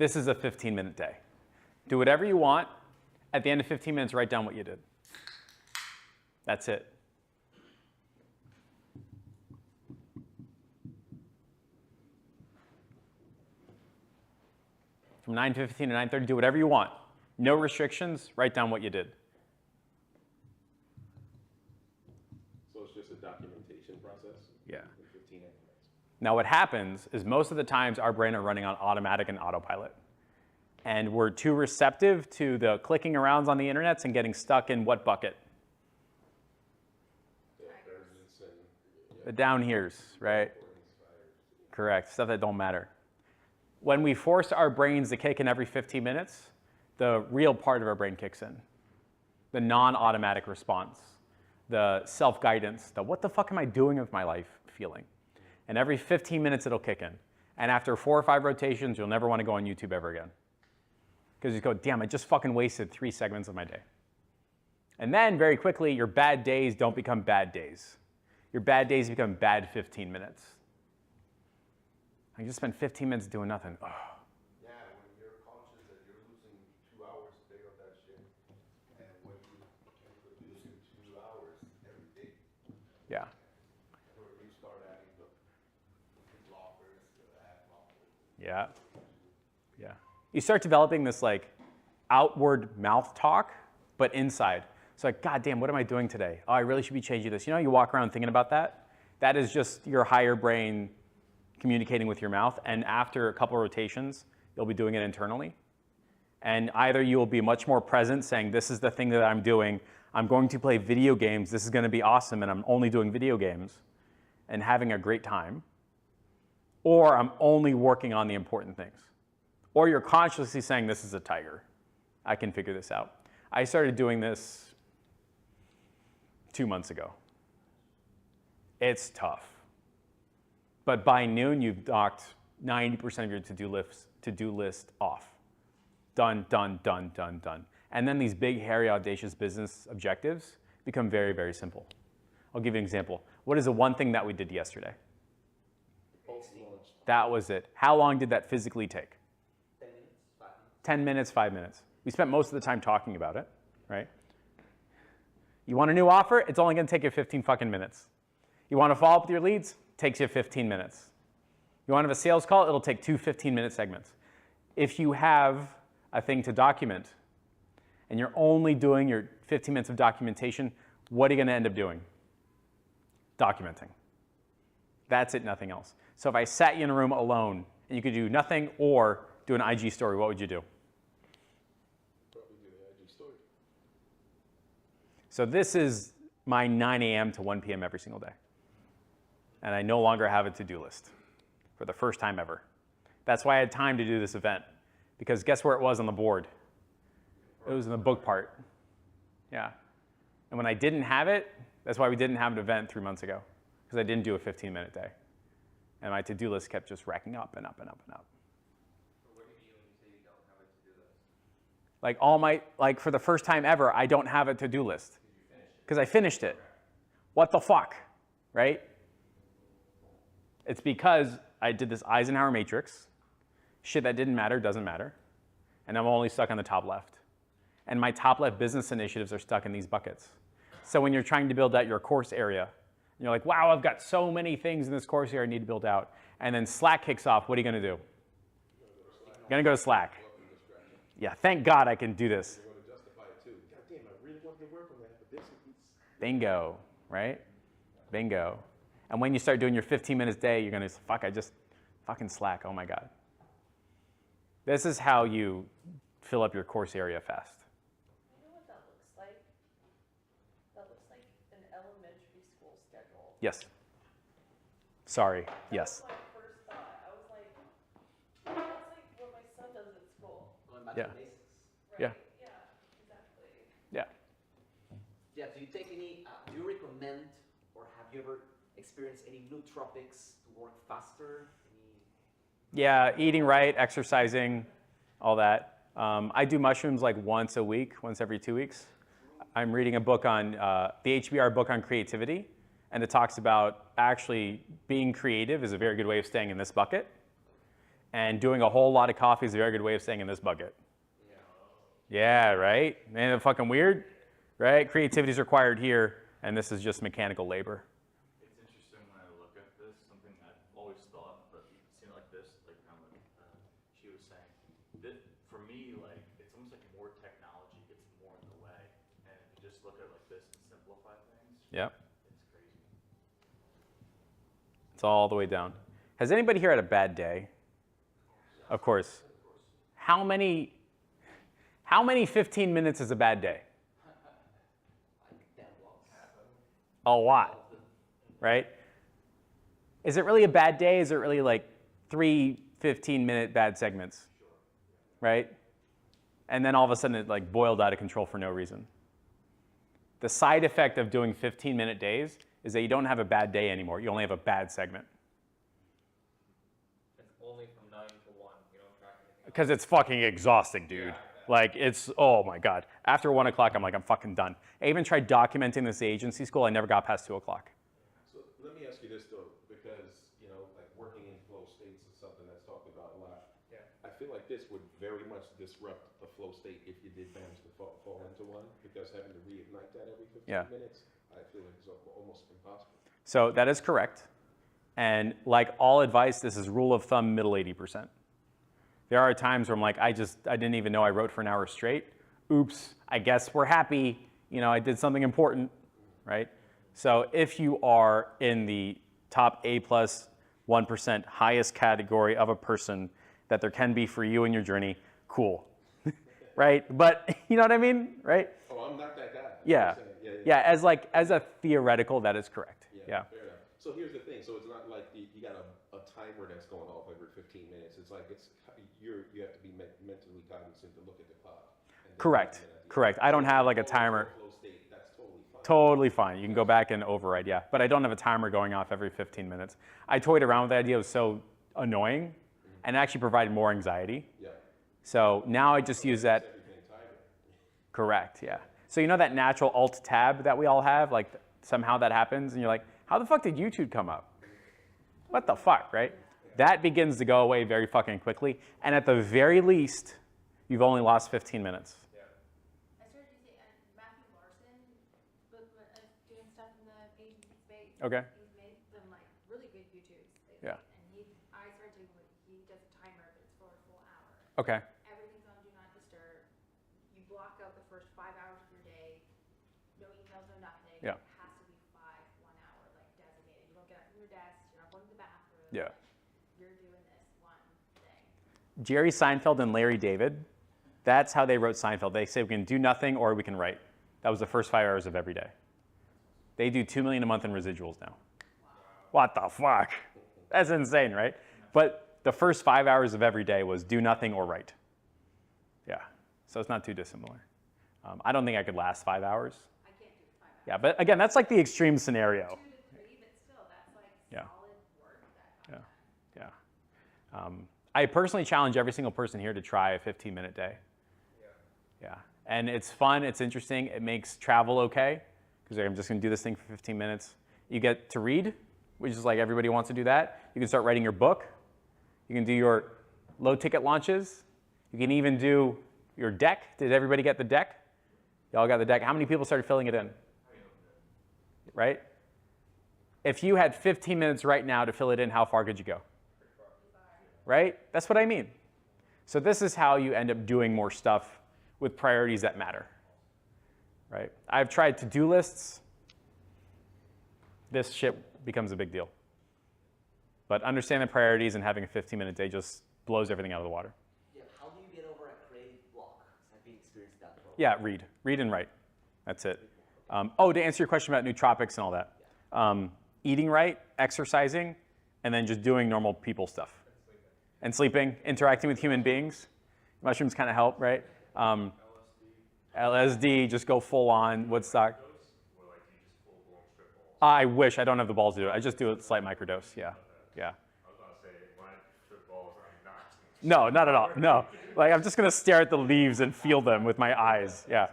This is a 15-minute day. Do whatever you want. At the end of 15 minutes, write down what you did. That's it. From 9:15 to 9:30, do whatever you want. No restrictions, write down what you did. So it's just a documentation process? Yeah. 15 minutes. Now what happens is most of the times our brain are running on automatic and autopilot. And we're too receptive to the clicking arounds on the internet and getting stuck in what bucket? The down here's, right? Correct, stuff that don't matter. When we force our brains to kick in every 15 minutes, the real part of our brain kicks in. The non-automatic response, the self-guidance, the what the fuck am I doing with my life feeling. And every 15 minutes it'll kick in. And after 4 or 5 rotations, you'll never want to go on YouTube ever again. Because you go, damn, I just fucking wasted 3 segments of my day. And then very quickly, your bad days don't become bad days. Your bad days become bad 15 minutes. I just spent 15 minutes doing nothing. Oh. Yeah, when you're conscious that you're losing 2 hours a day of that shit, and when you can produce in 2 hours every day, Yeah. where you start adding the blockers, the ad blockers. Yeah. Yeah. You start developing this like outward mouth talk, but inside. It's like, God damn, what am I doing today? Oh, I really should be changing this. You know, you walk around thinking about that. That is just your higher brain communicating with your mouth. And after a couple of rotations, you'll be doing it internally. And either you will be much more present saying, this is the thing that I'm doing. I'm going to play video games. This is going to be awesome. And I'm only doing video games and having a great time. Or I'm only working on the important things. Or you're consciously saying, this is a tiger. I can figure this out. I started doing this 2 months ago. It's tough. But by noon, you've knocked 90% of your to-do list off. Done, done, done, done, done. And then these big, hairy, audacious business objectives become very, very simple. I'll give you an example. What is the one thing that we did yesterday? That was it. How long did that physically take? 10 minutes, 5 minutes. 10 minutes, 5 minutes. We spent most of the time talking about it, right? You want a new offer? It's only going to take you 15 fucking minutes. You want to follow up with your leads? Takes you 15 minutes. You want to have a sales call? It'll take 2 15-minute segments. If you have a thing to document and you're only doing your 15 minutes of documentation, what are you going to end up doing? Documenting. That's it, nothing else. So if I sat you in a room alone and you could do nothing or do an IG story, what would you do? Probably do the IG story. So this is my 9 a.m. to 1 p.m. every single day. And I no longer have a to-do list for the first time ever. That's why I had time to do this event. Because guess where it was on the board? It was in the book part. Yeah. And when I didn't have it, that's why we didn't have an event 3 months ago. Because I didn't do a 15-minute day. And my to-do list kept just racking up and up and up and up. So what do you mean when you say you don't have a to-do list? Like for the first time ever, I don't have a to-do list. Because I finished it. What the fuck, right? It's because I did this Eisenhower matrix. Shit that didn't matter doesn't matter. And I'm only stuck on the top left. And my top left business initiatives are stuck in these buckets. So when you're trying to build out your course area, and you're like, wow, I've got so many things in this course area I need to build out. And then Slack kicks off, what are you going to do? You're going to go to Slack. Yeah, thank God I can do this. You're going to justify it too. God damn, I really wanted to work on that, but this is... Bingo, right? Bingo. And when you start doing your 15 minutes a day, you're going to say, fuck, I just fucking Slack. Oh my God. This is how you fill up your course area fast. You know what that looks like? That looks like an elementary school schedule. Yes. Sorry. Yes. That was my first thought. I was like, that's like what my son does at school. Going back Yeah. to basics. Right? Yeah. Yeah, exactly. Yeah. Yeah, do you take any, do you recommend or have you ever experienced any nootropics to work faster? Yeah, eating right, exercising, all that. I do mushrooms like once a week, once every 2 weeks. I'm reading a book on, the HBR book on creativity, and it talks about actually being creative is a very good way of staying in this bucket. And doing a whole lot of coffee is a very good way of staying in this bucket. Yeah, right? Ain't that fucking weird? Right? Creativity is required here, and this is just mechanical labor. It's interesting when I look at this, something I've always thought, but seen it like this, like kind of like she was saying. That for me, like it's almost like more technology gets more in the way, and if you just look at it like this and simplify things, Yep. it's crazy. It's all the way down. Has anybody here had a bad day? Of course. How many 15 minutes is a bad day? Like 10 blocks. A lot, right? Is it really a bad day? Is it really like 3 15-minute bad segments, right? And then all of a sudden it like boiled out of control for no reason. The side effect of doing 15-minute days is that you don't have a bad day anymore. You only have a bad segment. It's only from 9 to 1. You don't track anything else. Because it's fucking exhausting, dude. Like, it's, oh my God. After 1 o'clock, I'm like, I'm fucking done. I even tried documenting this at agency school. I never got past 2 o'clock. So let me ask you this though, because, you know, like working in flow states is something that's talked about a lot. Yeah. I feel like this would very much disrupt the flow state if you did manage to fall into one, because having to reignite that every 15 Yeah. minutes, I feel like it's almost impossible. So that is correct. And like all advice, this is rule of thumb, middle 80%. There are times where I'm like, I didn't even know I wrote for an hour straight. Oops, I guess we're happy. You know, I did something important, right? So if you are in the top A plus 1% highest category of a person that there can be for you in your journey, cool, right? But you know what I mean, right? Oh, I'm not that guy. Yeah, yeah. As a theoretical, that is correct. Yeah. Fair enough. So here's the thing. So it's not like you got a timer that's going off every 15 minutes. It's like you have to be mentally cognizant to look at the clock. And then Correct. at the end. Correct. I don't have like a timer. Flow state, that's totally fine. Totally fine. You can go back and override, yeah. But I don't have a timer going off every 15 minutes. I toyed around with the idea. It was so annoying and actually provided more anxiety. Yeah. So now I just use that. Everything timer. Correct, yeah. So you know that natural alt tab that we all have? Like somehow that happens and you're like, how the fuck did YouTube come up? What the fuck, right? That begins to go away very fucking quickly. And at the very least, you've only lost 15 minutes. I started using Matthew Larson, but doing stuff in the agency space. Okay. He's made some like really good YouTubes lately. Yeah. And I started doing he does a timer, but it's for a full hour. Okay. Everything's on Do Not Disturb. You block out the first 5 hours of your day. No emails, no nothing. Yeah. It has to be 1 hour, like designated. You don't get up from your desk. You're not going to the bathroom. Yeah. Like, you're doing this one thing. Jerry Seinfeld and Larry David, that's how they wrote Seinfeld. They say we can do nothing or we can write. That was the first 5 hours of every day. They do $2 million a month in residuals now. What the fuck? That's insane, right? But the first 5 hours of every day was do nothing or write. Yeah, so it's not too dissimilar. I don't think I could last 5 hours. I can't do 5 hours. Yeah, but again, that's like the extreme scenario. 2 to 3, but still, that's like Yeah. solid work. That Yeah, yeah. I personally challenge every single person here to try a 15-minute day. Yeah, and it's fun, it's interesting, it makes travel okay, because I'm just gonna do this thing for 15 minutes. You get to read, which is like everybody wants to do that. You can start writing your book. You can do your low-ticket launches. You can even do your deck. Did everybody get the deck? Y'all got the deck. How many people started filling it in? Right? If you had 15 minutes right now to fill it in, how far could you go? Right? That's what I mean. So this is how you end up doing more stuff with priorities that matter. Right? I've tried to-do lists. This shit becomes a big deal. But understanding priorities and having a 15-minute day just blows everything out of the water. Yeah, how do you get over a creative block? 'Cause I've been experienced that before. Yeah, read and write. That's it. To answer your question about nootropics and all that. Eating right, exercising, and then just doing normal people stuff. And sleeping, interacting with human beings. Mushrooms kind of help, right? LSD, just go full on, Woodstock. I wish, I don't have the balls to do it. I just do a slight microdose, yeah. I was gonna say, when I trip balls, I'm not. No, not at all, no. Like, I'm just gonna stare at the leaves and feel them with my eyes, yeah.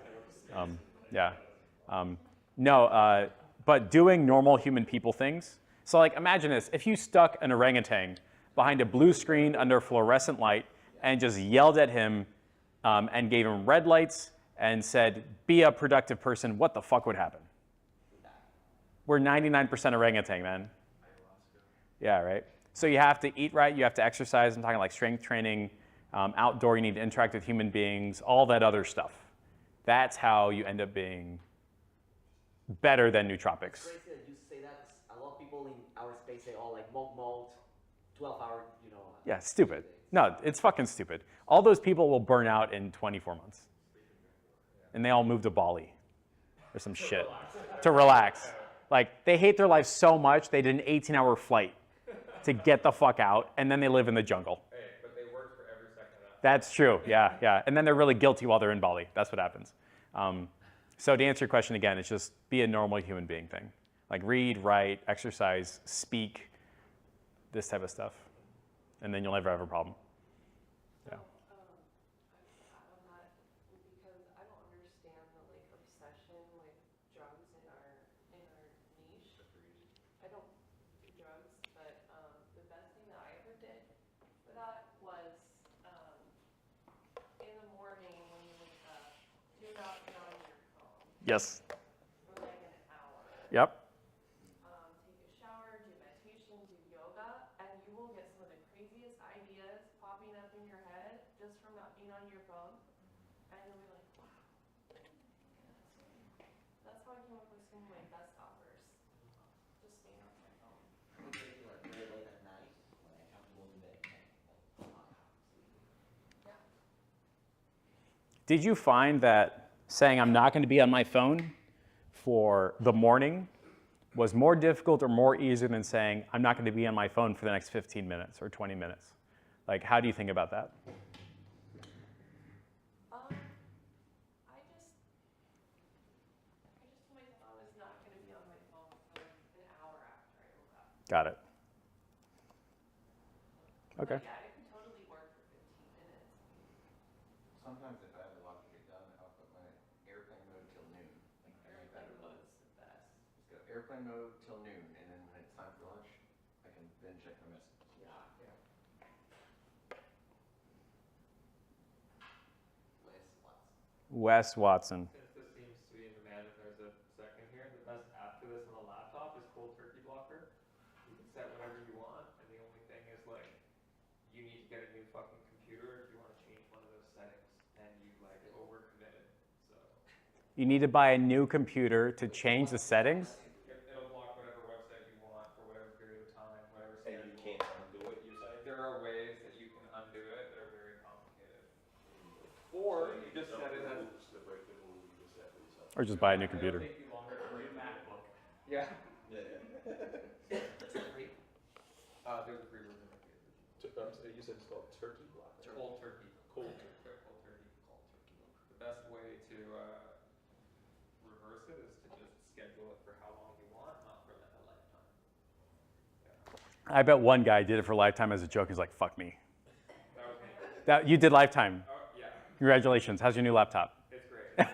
But doing normal human people things. So like, imagine this, if you stuck an orangutan behind a blue screen under fluorescent light and just yelled at him and gave him red lights and said, be a productive person, what the fuck would happen? We're 99% orangutan, man. Yeah, right? So you have to eat right, you have to exercise. I'm talking like strength training, outdoor, you need to interact with human beings, all that other stuff. That's how you end up being better than nootropics. It's crazy that you say that. 'Cause a lot of people in our space say, oh, like monk mode, 12-hour, you know. Yeah, stupid. No, it's fucking stupid. All those people will burn out in 24 months. And they all move to Bali or some shit to relax. Like, they hate their life so much, they did an 18-hour flight to get the fuck out, and then they live in the jungle. Hey, but they work for every second of that. That's true, yeah, yeah. And then they're really guilty while they're in Bali. That's what happens. So to answer your question again, it's just be a normal human being thing. Like read, write, exercise, speak, this type of stuff. And then you'll never have a problem. Yeah. On that, because I don't understand the like obsession with drugs in our niche. I don't do drugs, but the best thing that I ever did for that was in the morning when you wake up, do not get on your phone Yes. for like an hour. Yep. Take a shower, do meditation, do yoga, and you will get some of the craziest ideas popping up in your head just from not being on your phone. And you'll be like, wow. That's how I came up with some of my best offers. Just staying off my phone. I'm crazy like very late at night when I have to go to bed. Did you find that saying I'm not going to be on my phone for the morning was more difficult or more easier than saying I'm not going to be on my phone for the next 15 minutes or 20 minutes? Like, how do you think about that? I just told myself I was not going to be on my phone for like an hour after I woke up. Got it. Okay. But yeah, it could totally work for 15 minutes. Sometimes if I have a lot to get done, I'll put my airplane mode till noon. Like every Airplane better mode is the best. Just go airplane mode till noon, and then when it's time for lunch, I can then check my messages. Yeah. Yeah. Wes Watson. Wes Watson. Since this seems to be in demand, if there's a second here, the best app for this on a laptop is Cold Turkey Blocker. You can set whatever you want, and the only thing is like, you need to get a new fucking computer if you want to change one of those settings, and you like overcommitted. So You need to buy a new computer to change the settings? it'll block whatever website you want for whatever period of time, whatever And schedule. you can't undo it, you're saying? There are ways that you can undo it that are very complicated. Or you just set it as. To break the rule, you just set it yourself. Or just buy a new computer? It'll take you longer to read a MacBook. Yeah. Yeah, That's a free. There's a free version of it. You said it's called Turkey Block? Cold turkey. Cold Cold turkey. The best way to reverse it is to just schedule it for how long you want, not for like a lifetime. I bet one guy did it for Lifetime as a joke. He's like, fuck me. That was me. You did Lifetime. Oh, yeah, Congratulations. How's your new laptop? it's great.